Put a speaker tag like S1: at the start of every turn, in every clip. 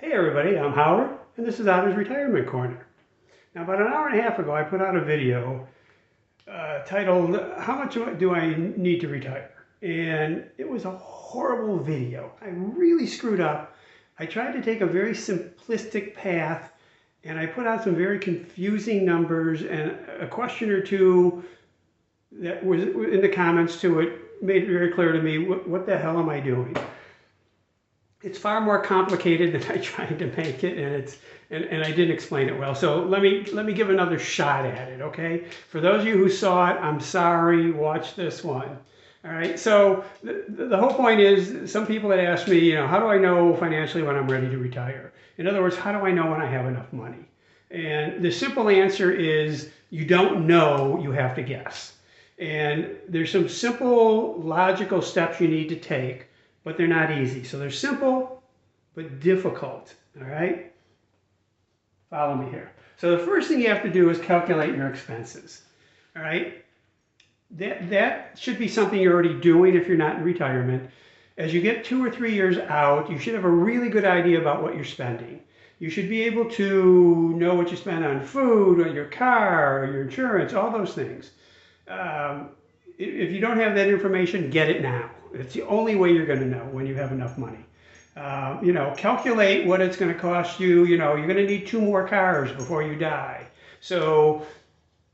S1: Hey everybody, I'm Howard, and this is Otter's Retirement Corner. Now, about an hour and a half ago, I put out a video titled, How Much Do I Need to Retire? And it was a horrible video. I really screwed up. I tried to take a very simplistic path, and I put out some very confusing numbers, and a question or two that was in the comments to it made it very clear to me, what the hell am I doing? It's far more complicated than I tried to make it, and I didn't explain it well. So let me give another shot at it, okay? For those of you who saw it, I'm sorry. Watch this one. All right. So the whole point is, some people had asked me, how do I know financially when I'm ready to retire? In other words, how do I know when I have enough money? And the simple answer is, you don't know. You have to guess. And there's some simple logical steps you need to take, but they're not easy. So they're simple, but difficult, all right? Follow me here. So the first thing you have to do is calculate your expenses, all right? That should be something you're already doing if you're not in retirement. As you get 2 or 3 years out, you should have a really good idea about what you're spending. You should be able to know what you spend on food, or your car, or your insurance, all those things. If you don't have that information, get it now. It's the only way you're going to know when you have enough money. Calculate what it's going to cost you. You're going to need 2 more cars before you die. So,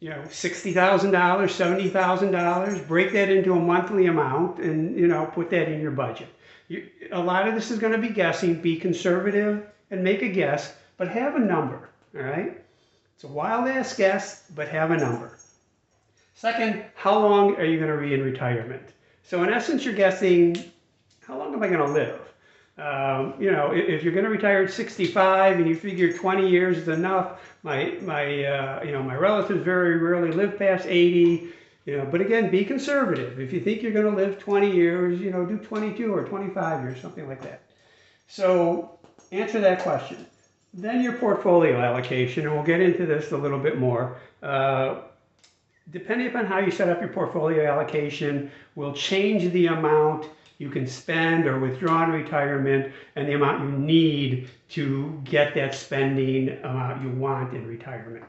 S1: $60,000, $70,000, break that into a monthly amount and, put that in your budget. A lot of this is going to be guessing. Be conservative and make a guess, but have a number, all right? It's a wild-ass guess, but have a number. Second, how long are you going to be in retirement? So in essence, you're guessing, how long am I going to live? If you're going to retire at 65 and you figure 20 years is enough, my relatives very rarely live past 80. But again, be conservative. If you think you're going to live 20 years, do 22 or 25 years, something like that. So answer that question. Then your portfolio allocation, and we'll get into this a little bit more. Depending upon how you set up your portfolio allocation, will change the amount you can spend or withdraw in retirement and the amount you need to get that spending amount you want in retirement.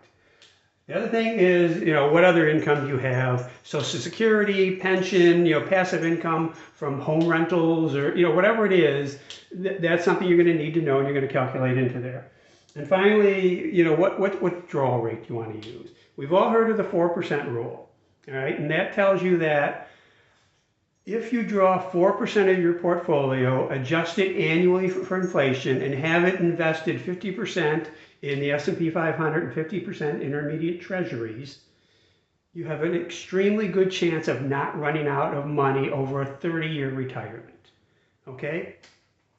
S1: The other thing is, what other income do you have? Social Security, pension, passive income from home rentals, or, whatever it is, that's something you're going to need to know, and you're going to calculate into there. And finally, what withdrawal rate do you want to use? We've all heard of the 4% rule, all right? And that tells you that if you draw 4% of your portfolio, adjust it annually for inflation, and have it invested 50% in the S&P 500 and 50% intermediate treasuries, you have an extremely good chance of not running out of money over a 30-year retirement, okay?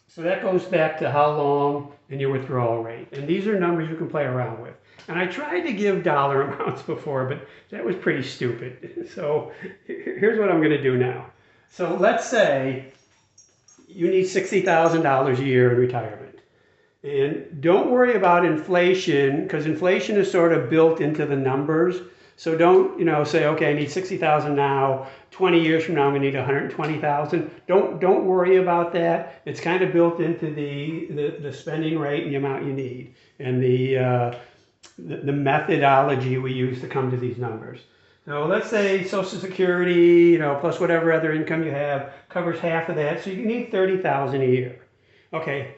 S1: So that goes back to how long and your withdrawal rate. And these are numbers you can play around with. And I tried to give dollar amounts before, but that was pretty stupid. So here's what I'm going to do now. So let's say you need $60,000 a year in retirement. And don't worry about inflation, because inflation is sort of built into the numbers. So don't, say, okay, I need 60,000 now. 20 years from now, I'm going to need 120,000. Don't worry about that. It's kind of built into the spending rate and the amount you need, and the methodology we use to come to these numbers. So let's say Social Security, plus whatever other income you have, covers half of that. So you need 30,000 a year. Okay.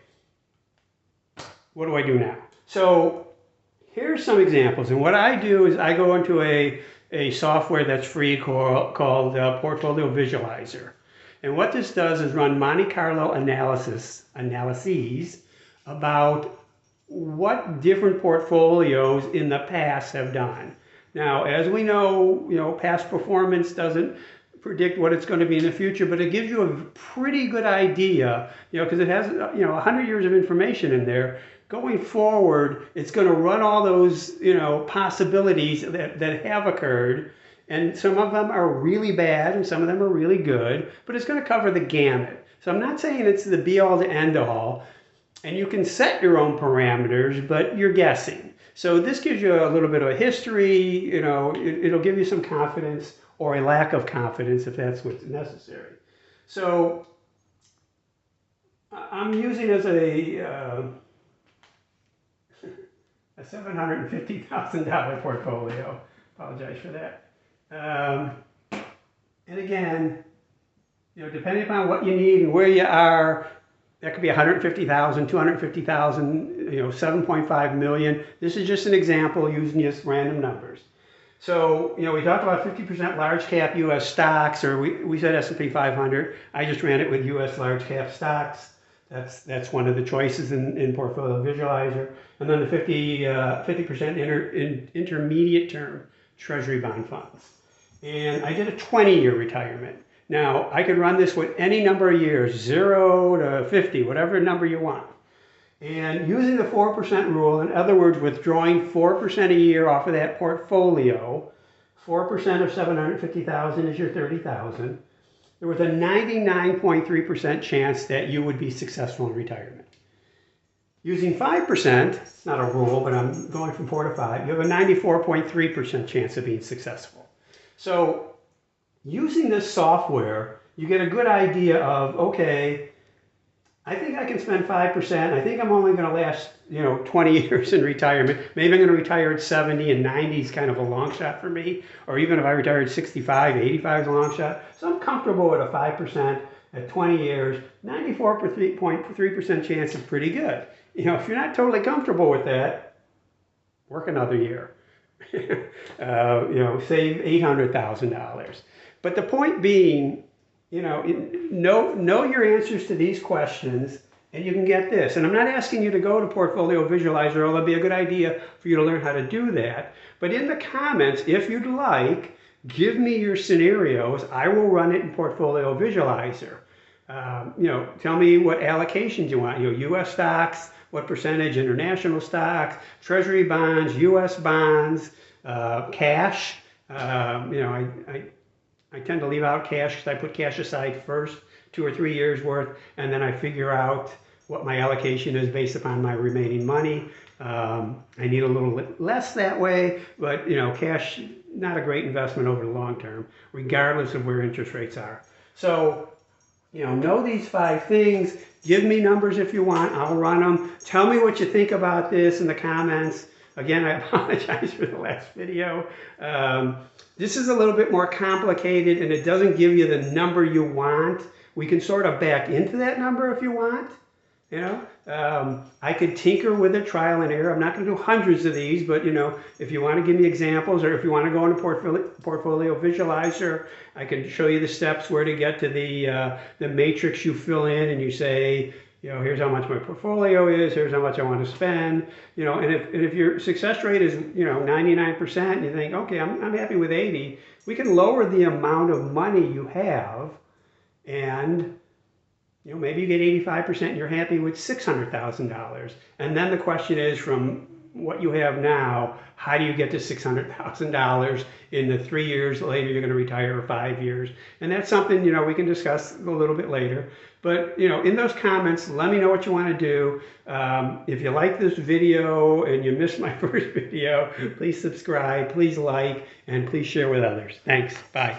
S1: What do I do now? So here's some examples. And what I do is I go into a software that's free called Portfolio Visualizer. And what this does is run Monte Carlo analyses about what different portfolios in the past have done. Now, as we know, past performance doesn't predict what it's going to be in the future, but it gives you a pretty good idea, because it has, 100 years of information in there. Going forward, it's going to run all those, possibilities that have occurred, and some of them are really bad and some of them are really good, but it's going to cover the gamut. So I'm not saying it's the be-all to end-all, and you can set your own parameters, but you're guessing. So this gives you a little bit of a history, it'll give you some confidence or a lack of confidence if that's what's necessary. So I'm using as a a $750,000 portfolio. Apologize for that. And again, depending upon what you need and where you are, that could be 150,000, 250,000, 7.5 million. This is just an example using just random numbers. So, we talked about 50% large cap U.S. stocks, or we said S&P 500. I just ran it with U.S. large cap stocks. That's one of the choices in Portfolio Visualizer. And then the 50% intermediate term Treasury bond funds. And I did a 20-year retirement. Now, I could run this with any number of years, 0 to 50, whatever number you want. And using the 4% rule, in other words, withdrawing 4% a year off of that portfolio, 4% of 750,000 is your 30,000. There was a 99.3% chance that you would be successful in retirement. Using 5%, it's not a rule, but I'm going from 4 to 5, you have a 94.3% chance of being successful. So using this software, you get a good idea of, okay, I think I can spend 5%. I think I'm only going to last, 20 years in retirement. Maybe I'm going to retire at 70, and 90 is kind of a long shot for me. Or even if I retire at 65, 85 is a long shot. So I'm comfortable with a 5% at 20 years. 94.3% chance is pretty good. If you're not totally comfortable with that, work another year. Save $800,000. But the point being, know your answers to these questions, and you can get this. And I'm not asking you to go to Portfolio Visualizer, although it'd be a good idea for you to learn how to do that. But in the comments, if you'd like, give me your scenarios. I will run it in Portfolio Visualizer. Tell me what allocations you want. U.S. stocks, what percentage international stocks, Treasury bonds, U.S. bonds, cash. I tend to leave out cash because I put cash aside first, 2 or 3 years worth, and then I figure out what my allocation is based upon my remaining money. I need a little less that way, but cash, not a great investment over the long term, regardless of where interest rates are. So, know these 5 things. Give me numbers if you want. I'll run them. Tell me what you think about this in the comments. Again, I apologize for the last video. This is a little bit more complicated, and it doesn't give you the number you want. We can sort of back into that number if you want. I could tinker with it, trial and error. I'm not going to do hundreds of these, but if you want to give me examples, or if you want to go into Portfolio Visualizer, I can show you the steps where to get to the matrix you fill in, and you say, here's how much my portfolio is, here's how much I want to spend, and if your success rate is, 99%, and you think, okay, I'm happy with 80, we can lower the amount of money you have, and, maybe you get 85% and you're happy with $600,000. And then the question is, from what you have now, how do you get to $600,000 in the 3 years later you're going to retire, or 5 years? And that's something, we can discuss a little bit later. But, in those comments, let me know what you want to do. If you like this video and you missed my first video, please subscribe, please like, and please share with others. Thanks. Bye.